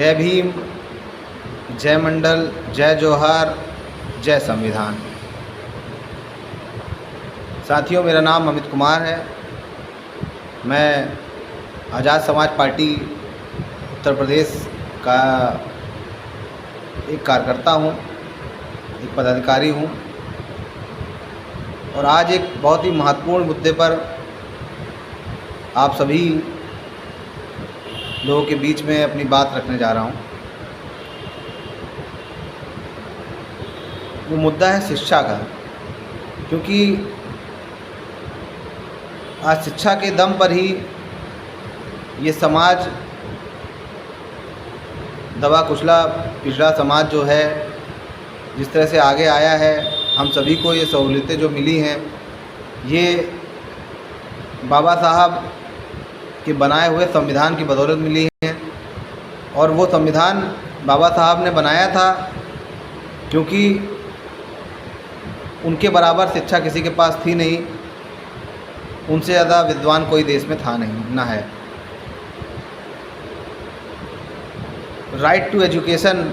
जय भीम, जय मंडल, जय जोहार, जय संविधान। साथियों, मेरा नाम अमित कुमार है। मैं आज़ाद समाज पार्टी उत्तर प्रदेश का एक कार्यकर्ता हूँ, एक पदाधिकारी हूँ और आज एक बहुत ही महत्वपूर्ण मुद्दे पर आप सभी लोगों के बीच में अपनी बात रखने जा रहा हूँ। वो मुद्दा है शिक्षा का, क्योंकि आज शिक्षा के दम पर ही ये समाज दबा कुचला पिछड़ा समाज जो है जिस तरह से आगे आया है, हम सभी को ये सहूलियतें जो मिली हैं ये बाबा साहब के बनाए हुए संविधान की बदौलत मिली हैं। और वो संविधान बाबा साहब ने बनाया था क्योंकि उनके बराबर शिक्षा किसी के पास थी नहीं, उनसे ज़्यादा विद्वान कोई देश में था नहीं, ना है। राइट टू एजुकेशन,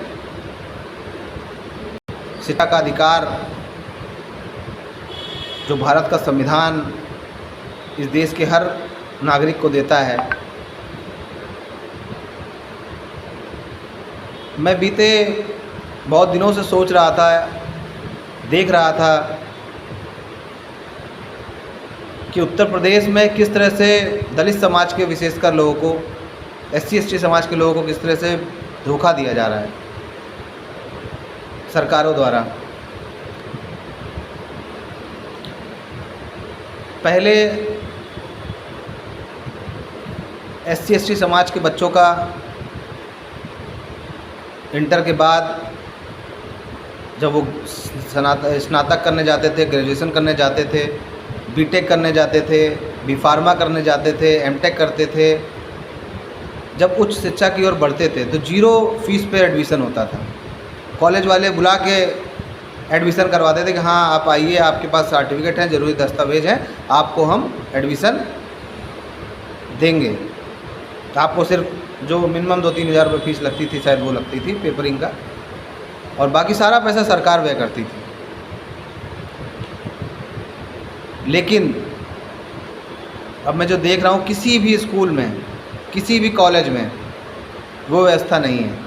शिक्षा का अधिकार जो भारत का संविधान इस देश के हर नागरिक को देता है। मैं बीते बहुत दिनों से सोच रहा था, देख रहा था कि उत्तर प्रदेश में किस तरह से दलित समाज के विशेषकर लोगों को, SC ST समाज के लोगों को किस तरह से धोखा दिया जा रहा है सरकारों द्वारा। पहले SC ST समाज के बच्चों का इंटर के बाद जब वो स्नातक करने जाते थे, ग्रेजुएशन करने जाते थे, BTech करने जाते थे, B.Pharma करने जाते थे, M.Tech करते थे, जब उच्च शिक्षा की ओर बढ़ते थे तो 0 फीस पे एडमिशन होता था। कॉलेज वाले बुला के एडमिशन करवाते थे कि हाँ आप आइए, आपके पास सर्टिफिकेट हैं, ज़रूरी दस्तावेज हैं, आपको हम एडमिशन देंगे। तो आपको सिर्फ जो मिनिमम 2-3 हज़ार रुपये फीस लगती थी, शायद वो लगती थी पेपरिंग का, और बाकी सारा पैसा सरकार व्यय करती थी। लेकिन अब मैं जो देख रहा हूँ किसी भी स्कूल में, किसी भी कॉलेज में वो व्यवस्था नहीं है,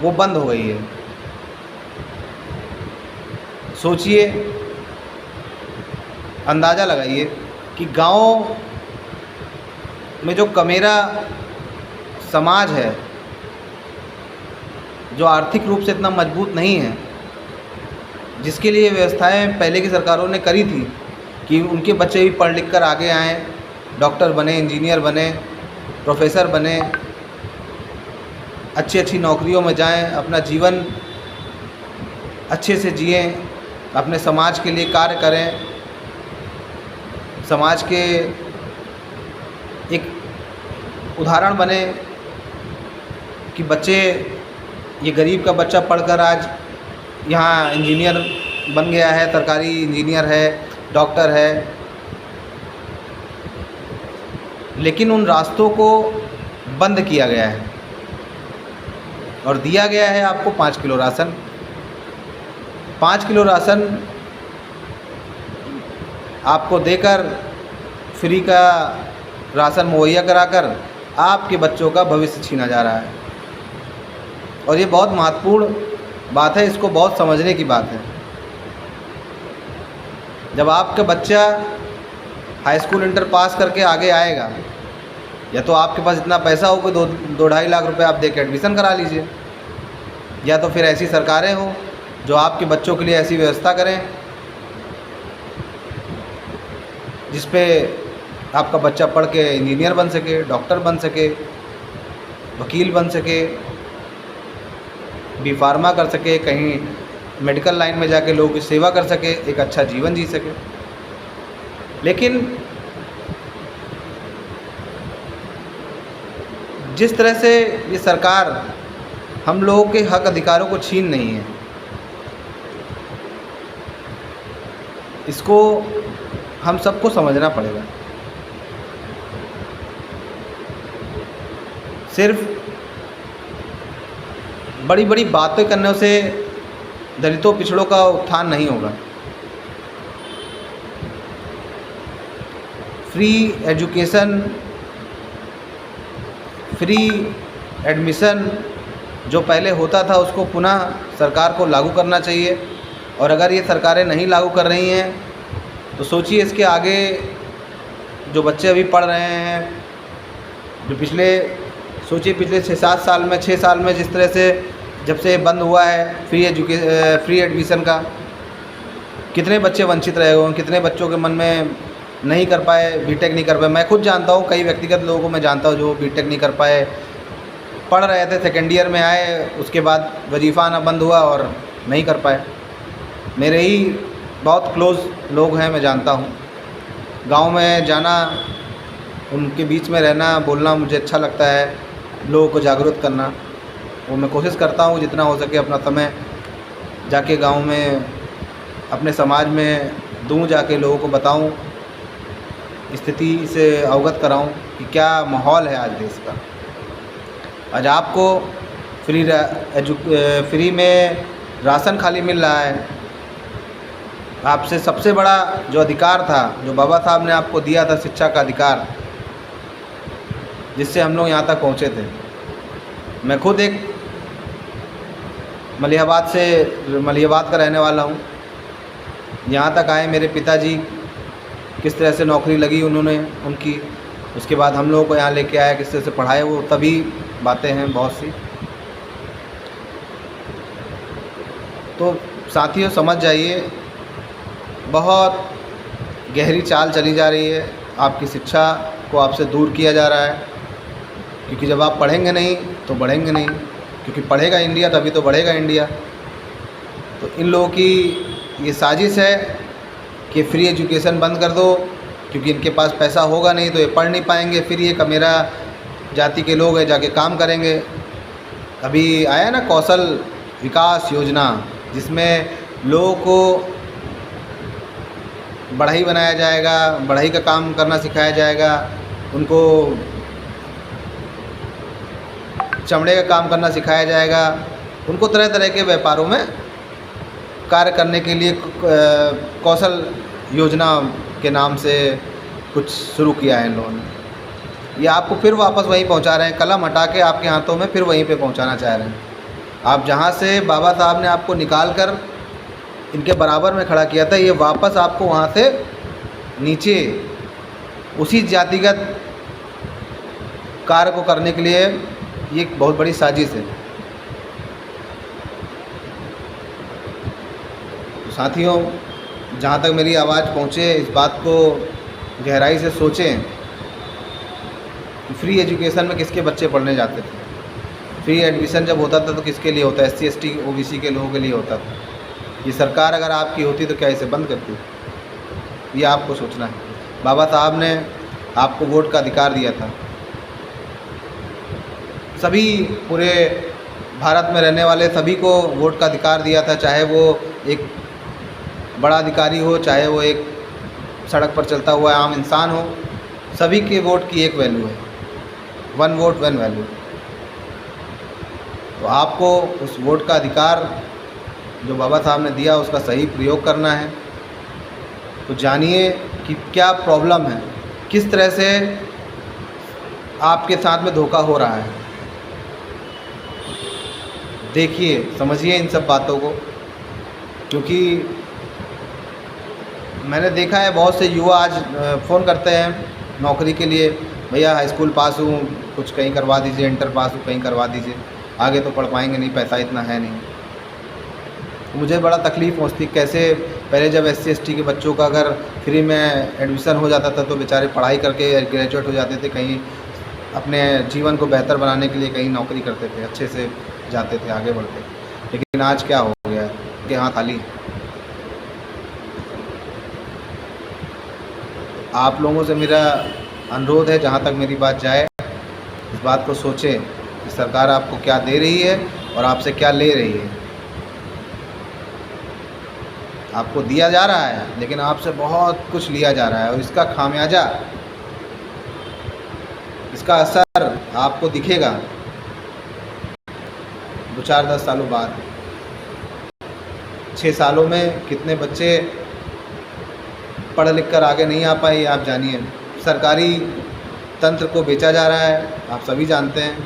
वो बंद हो गई है। सोचिए, अंदाज़ा लगाइए कि गाँव में जो कमेरा समाज है, जो आर्थिक रूप से इतना मजबूत नहीं है, जिसके लिए व्यवस्थाएं पहले की सरकारों ने करी थी कि उनके बच्चे भी पढ़ लिख कर आगे आएँ, डॉक्टर बने, इंजीनियर बने, प्रोफेसर बने, अच्छी अच्छी नौकरियों में जाएं, अपना जीवन अच्छे से जिएं, अपने समाज के लिए कार्य करें, समाज के एक उदाहरण बने कि बच्चे, ये गरीब का बच्चा पढ़कर आज यहाँ इंजीनियर बन गया है, सरकारी इंजीनियर है, डॉक्टर है। लेकिन उन रास्तों को बंद किया गया है और दिया गया है आपको 5 किलो राशन। 5 किलो राशन आपको देकर, फ्री का राशन मुहैया कराकर आपके बच्चों का भविष्य छीना जा रहा है। और ये बहुत महत्वपूर्ण बात है, इसको बहुत समझने की बात है। जब आपका बच्चा हाई स्कूल इंटर पास करके आगे आएगा, या तो आपके पास इतना पैसा हो कि 2-2.5 लाख रुपए आप दे के एडमिशन करा लीजिए, या तो फिर ऐसी सरकारें हों जो आपके बच्चों के लिए ऐसी व्यवस्था करें जिस पे आपका बच्चा पढ़ के इंजीनियर बन सके, डॉक्टर बन सके, वकील बन सके, B.Pharma कर सके, कहीं मेडिकल लाइन में जाके लोगों की सेवा कर सके, एक अच्छा जीवन जी सके। लेकिन जिस तरह से ये सरकार हम लोगों के हक अधिकारों को छीन रही है, इसको हम सबको समझना पड़ेगा। सिर्फ बड़ी बड़ी बातें करने से दलितों पिछड़ों का उत्थान नहीं होगा। फ्री एजुकेशन, फ्री एडमिशन जो पहले होता था उसको पुनः सरकार को लागू करना चाहिए। और अगर ये सरकारें नहीं लागू कर रही हैं तो सोचिए इसके आगे जो बच्चे अभी पढ़ रहे हैं, जो सोचिए पिछले 6-7 साल में 6 साल में जिस तरह से जब से बंद हुआ है फ्री एडमिशन का, कितने बच्चे वंचित रहे होंगे, कितने बच्चों के मन में नहीं कर पाए, बीटेक नहीं कर पाए। मैं खुद जानता हूँ, कई व्यक्तिगत लोगों को मैं जानता हूँ जो बीटेक नहीं कर पाए, पढ़ रहे थे, सेकेंड ईयर में आए, उसके बाद वजीफ़ा आना बंद हुआ और नहीं कर पाए। मेरे ही बहुत क्लोज़ लोग हैं, मैं जानता हूँ। गांव में जाना, उनके बीच में रहना, बोलना मुझे अच्छा लगता है, लोगों को जागरूक करना। वो मैं कोशिश करता हूँ जितना हो सके अपना समय जाके गांव में अपने समाज में दूँ, जाके लोगों को बताऊँ, स्थिति से अवगत कराऊँ कि क्या माहौल है आज देश का। आज आपको फ्री में राशन खाली मिल रहा है। आपसे सबसे बड़ा जो अधिकार था, जो बाबा साहब ने आपको दिया था, शिक्षा का अधिकार, जिससे हम लोग यहाँ तक पहुँचे थे। मैं खुद एक मलिहाबाद का रहने वाला हूँ। यहाँ तक आए मेरे पिताजी, किस तरह से नौकरी लगी उनकी, उसके बाद हम लोगों को यहाँ लेके आया, किस तरह से पढ़ाए, वो तभी बातें हैं बहुत सी। तो साथियों समझ जाइए, बहुत गहरी चाल चली जा रही है। आपकी शिक्षा को आपसे दूर किया जा रहा है, क्योंकि जब आप पढ़ेंगे नहीं तो बढ़ेंगे नहीं, क्योंकि पढ़ेगा इंडिया तभी तो बढ़ेगा इंडिया। तो इन लोगों की ये साजिश है कि फ्री एजुकेशन बंद कर दो, क्योंकि इनके पास पैसा होगा नहीं तो ये पढ़ नहीं पाएंगे, फिर ये मेरा जाति के लोग हैं जाके काम करेंगे। अभी आया ना कौशल विकास योजना, जिसमें लोगों को बढ़ई बनाया जाएगा, बढ़ई का काम करना सिखाया जाएगा, उनको चमड़े का काम करना सिखाया जाएगा, उनको तरह तरह के व्यापारों में कार्य करने के लिए कौशल योजना के नाम से कुछ शुरू किया है इन लोगों ने। ये आपको फिर वापस वहीं पहुंचा रहे हैं, कलम हटा के आपके हाथों में फिर वहीं पे पहुंचाना चाह रहे हैं। आप जहां से बाबा साहब ने आपको निकाल कर इनके बराबर में खड़ा किया था, ये वापस आपको वहां से नीचे उसी जातिगत कार्य को करने के लिए ये एक बहुत बड़ी साजिश है। तो साथियों, जहाँ तक मेरी आवाज़ पहुँचे, इस बात को गहराई से सोचें कि फ्री एजुकेशन में किसके बच्चे पढ़ने जाते थे। फ्री एडमिशन जब होता था तो किसके लिए होता है? SC ST OBC के लोगों के लिए होता था। ये सरकार अगर आपकी होती तो क्या इसे बंद करती? ये आपको सोचना है। बाबा साहब ने आपको वोट का अधिकार दिया था। सभी पूरे भारत में रहने वाले सभी को वोट का अधिकार दिया था, चाहे वो एक बड़ा अधिकारी हो, चाहे वो एक सड़क पर चलता हुआ आम इंसान हो। सभी के वोट की एक वैल्यू है, 1 वोट 1 वैल्यू। तो आपको उस वोट का अधिकार जो बाबा साहब ने दिया उसका सही प्रयोग करना है। तो जानिए कि क्या प्रॉब्लम है, किस तरह से आपके साथ में धोखा हो रहा है। देखिए, समझिए इन सब बातों को, क्योंकि मैंने देखा है बहुत से युवा आज फ़ोन करते हैं नौकरी के लिए, भैया हाई स्कूल पास हूँ, कुछ कहीं करवा दीजिए, इंटर पास हूँ, कहीं करवा दीजिए, आगे तो पढ़ पाएंगे नहीं, पैसा इतना है नहीं। मुझे बड़ा तकलीफ़ पहुँचती, कैसे पहले जब SC ST के बच्चों का अगर फ्री में एडमिशन हो जाता था तो बेचारे पढ़ाई करके ग्रेजुएट हो जाते थे, कहीं अपने जीवन को बेहतर बनाने के लिए कहीं नौकरी करते थे, अच्छे से जाते थे, आगे बढ़ते। लेकिन आज क्या हो गया है कि हाँ खाली। आप लोगों से मेरा अनुरोध है, जहाँ तक मेरी बात जाए, इस बात को सोचें कि सरकार आपको क्या दे रही है और आपसे क्या ले रही है। आपको दिया जा रहा है लेकिन आपसे बहुत कुछ लिया जा रहा है, और इसका खामियाजा, इसका असर आपको दिखेगा। तो 4-10 सालों बाद 6 सालों में कितने बच्चे पढ़ लिख कर आगे नहीं आ पाए, आप जानिए। सरकारी तंत्र को बेचा जा रहा है, आप सभी जानते हैं।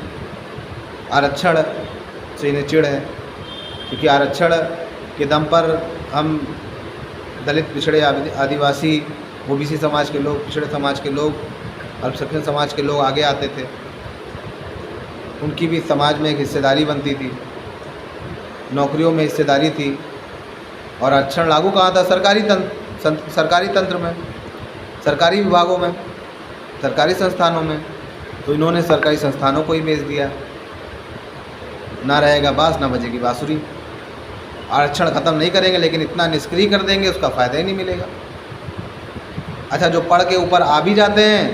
आरक्षण से इन्हें चिढ़ है, क्योंकि आरक्षण के दम पर हम दलित, पिछड़े, आदिवासी, ओबीसी समाज के लोग, पिछड़े समाज के लोग, अल्पसंख्यक समाज के लोग आगे आते थे। उनकी भी समाज में एक हिस्सेदारी बनती थी, नौकरियों में हिस्सेदारी थी। और आरक्षण लागू कहाँ था? सरकारी तंत्र में, सरकारी विभागों में, सरकारी संस्थानों में। तो इन्होंने सरकारी संस्थानों को ही बेच दिया। ना रहेगा बाँस, ना बजेगी बाँसुरी। आरक्षण ख़त्म नहीं करेंगे, लेकिन इतना निष्क्रिय कर देंगे, उसका फ़ायदा ही नहीं मिलेगा। अच्छा, जो पढ़ के ऊपर आ भी जाते हैं,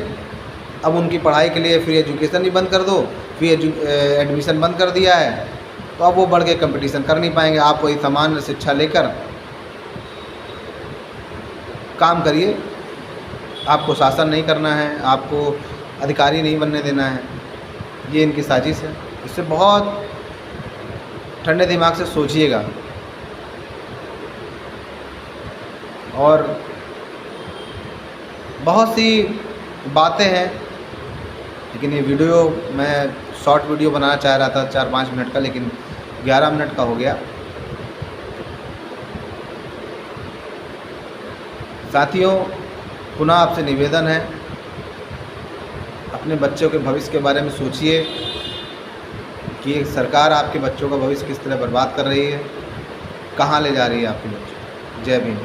अब उनकी पढ़ाई के लिए फ्री एजुकेशन ही बंद कर दो, फ्री एडमिशन बंद कर दिया है, तो अब वो बढ़ के कंपटीशन कर नहीं पाएंगे। आप वही सामान्य शिक्षा लेकर काम करिए। आपको शासन नहीं करना है, आपको अधिकारी नहीं बनने देना है। ये इनकी साजिश है। इससे बहुत ठंडे दिमाग से सोचिएगा। और बहुत सी बातें हैं, लेकिन ये वीडियो मैं शॉर्ट वीडियो बनाना चाह रहा था 4-5 मिनट का, लेकिन 11 मिनट का हो गया। साथियों, पुनः आपसे निवेदन है, अपने बच्चों के भविष्य के बारे में सोचिए कि सरकार आपके बच्चों का भविष्य किस तरह बर्बाद कर रही है, कहाँ ले जा रही है आपके बच्चों। जय भीम।